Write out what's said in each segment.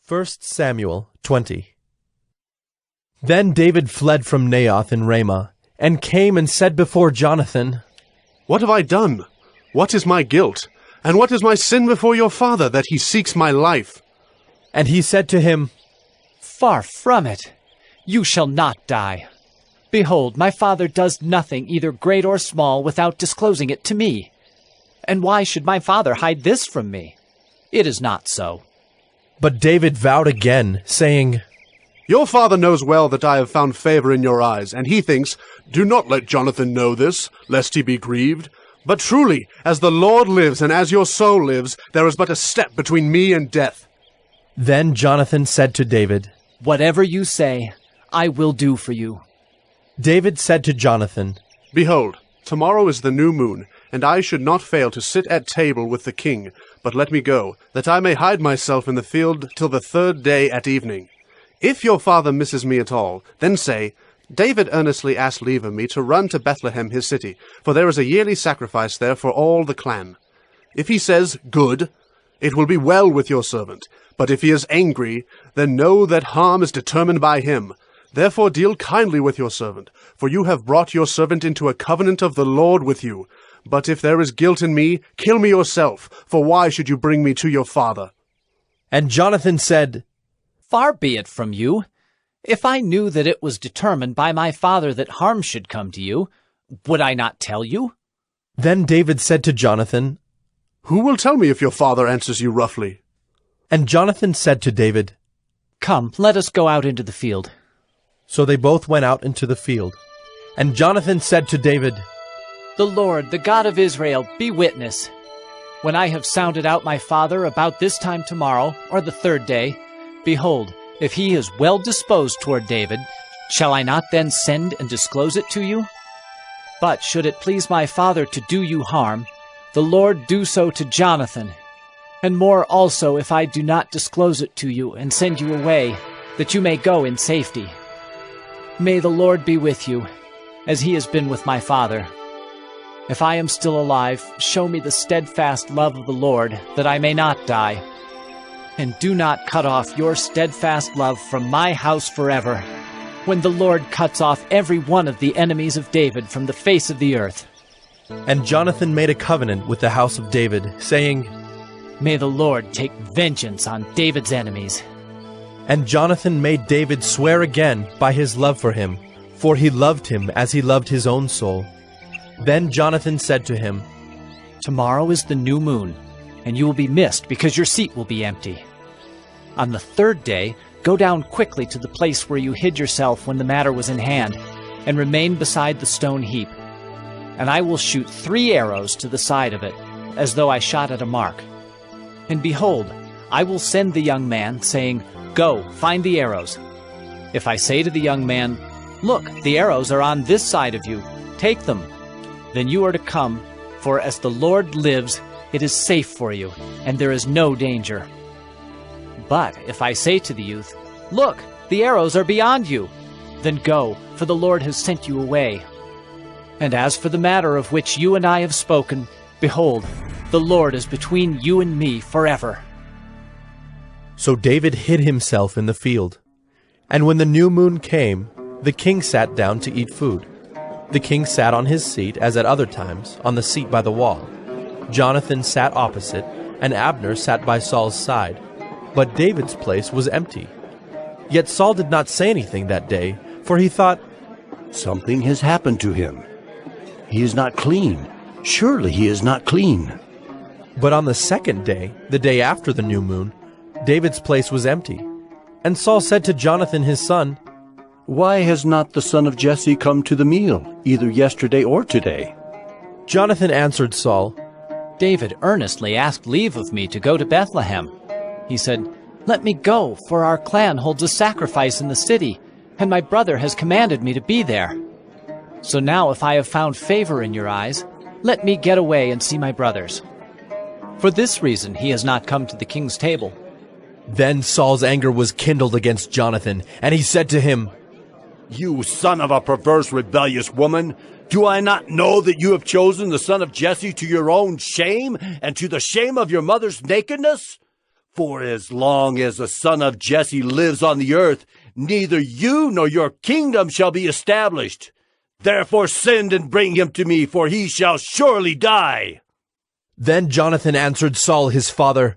1 Samuel 20. Then David fled from Naoth in Rhema, and came and said before Jonathan, What have I done? What is my guilt? And what is my sin before your father, that he seeks my life? And he said to him, Far from it. You shall not die. Behold, my father does nothing, either great or small, without disclosing it to me. And why should my father hide this from me? It is not so. But David vowed again, saying, Your father knows well that I have found favor in your eyes, and he thinks, Do not let Jonathan know this, lest he be grieved. But truly, as the Lord lives, and as your soul lives, there is but a step between me and death. Then Jonathan said to David, Whatever you say, I will do for you. David said to Jonathan, Behold, tomorrow is the new moon, and I should not fail to sit at table with the king. But let me go, that I may hide myself in the field till the third day at evening. If your father misses me at all, then say, David earnestly asked leave of me to run to Bethlehem his city, for there is a yearly sacrifice there for all the clan. If he says, Good, it will be well with your servant. But if he is angry, then know that harm is determined by him. Therefore deal kindly with your servant, for you have brought your servant into a covenant of the Lord with you. But if there is guilt in me, kill me yourself, for why should you bring me to your father? And Jonathan said, Far be it from you. If I knew that it was determined by my father that harm should come to you, would I not tell you? Then David said to Jonathan, Who will tell me if your father answers you roughly? And Jonathan said to David, Come, let us go out into the field. So they both went out into the field. And Jonathan said to David, The Lord, the God of Israel, be witness. When I have sounded out my father about this time tomorrow, or the third day, behold, if he is well disposed toward David, shall I not then send and disclose it to you? But should it please my father to do you harm, the Lord do so to Jonathan, and more also if I do not disclose it to you and send you away, that you may go in safety. May the Lord be with you, as he has been with my father. If I am still alive, show me the steadfast love of the Lord, that I may not die. And do not cut off your steadfast love from my house forever, when the Lord cuts off every one of the enemies of David from the face of the earth. And Jonathan made a covenant with the house of David, saying, May the Lord take vengeance on David's enemies. And Jonathan made David swear again by his love for him, for he loved him as he loved his own soul. Then Jonathan said to him, Tomorrow is the new moon, and you will be missed because your seat will be empty. On the third day, go down quickly to the place where you hid yourself when the matter was in hand, and remain beside the stone heap. And I will shoot 3 arrows to the side of it, as though I shot at a mark. And behold, I will send the young man, saying, Go, find the arrows. If I say to the young man, Look, the arrows are on this side of you, take them. Then you are to come, for as the Lord lives, it is safe for you, and there is no danger. But if I say to the youth, Look, the arrows are beyond you, then go, for the Lord has sent you away. And as for the matter of which you and I have spoken, behold, the Lord is between you and me forever. So David hid himself in the field. And when the new moon came, the king sat down to eat food. The king sat on his seat, as at other times, on the seat by the wall. Jonathan sat opposite, and Abner sat by Saul's side. But David's place was empty. Yet Saul did not say anything that day, for he thought, Something has happened to him. He is not clean. Surely he is not clean. But on the second day, the day after the new moon, David's place was empty. And Saul said to Jonathan his son, Why has not the son of Jesse come to the meal, either yesterday or today? Jonathan answered Saul, David earnestly asked leave of me to go to Bethlehem. He said, Let me go, for our clan holds a sacrifice in the city, and my brother has commanded me to be there. So now if I have found favor in your eyes, let me get away and see my brothers. For this reason he has not come to the king's table. Then Saul's anger was kindled against Jonathan, and he said to him, You son of a perverse, rebellious woman, do I not know that you have chosen the son of Jesse to your own shame, and to the shame of your mother's nakedness? For as long as the son of Jesse lives on the earth, neither you nor your kingdom shall be established. Therefore send and bring him to me, for he shall surely die." Then Jonathan answered Saul his father,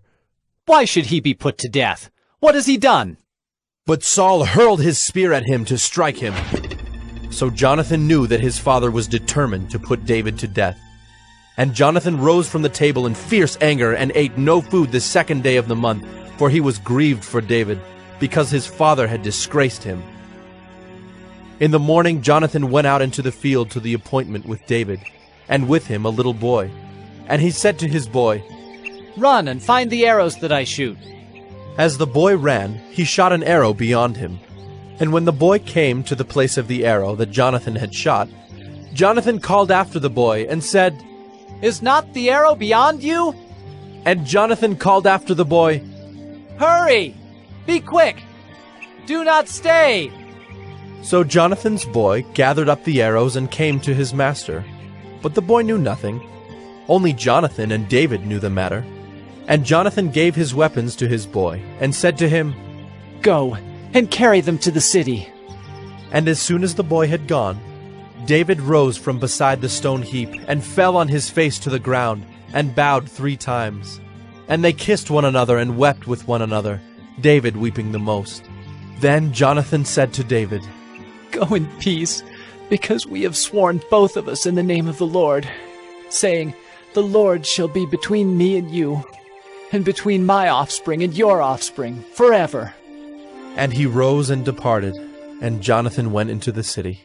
"Why should he be put to death? What has he done?" But Saul hurled his spear at him to strike him. So Jonathan knew that his father was determined to put David to death. And Jonathan rose from the table in fierce anger and ate no food the second day of the month, for he was grieved for David, because his father had disgraced him. In the morning Jonathan went out into the field to the appointment with David, and with him a little boy. And he said to his boy, "Run and find the arrows that I shoot." As the boy ran, he shot an arrow beyond him. And when the boy came to the place of the arrow that Jonathan had shot, Jonathan called after the boy and said, "Is not the arrow beyond you?" And Jonathan called after the boy, "Hurry! Be quick! Do not stay!" So Jonathan's boy gathered up the arrows and came to his master. But the boy knew nothing. Only Jonathan and David knew the matter. And Jonathan gave his weapons to his boy, and said to him, "Go and carry them to the city." And as soon as the boy had gone, David rose from beside the stone heap, and fell on his face to the ground, and bowed 3 times. And they kissed one another and wept with one another, David weeping the most. Then Jonathan said to David, "Go in peace, because we have sworn both of us in the name of the Lord, saying, 'The Lord shall be between me and you, and between my offspring and your offspring, forever.'" And he rose and departed, and Jonathan went into the city.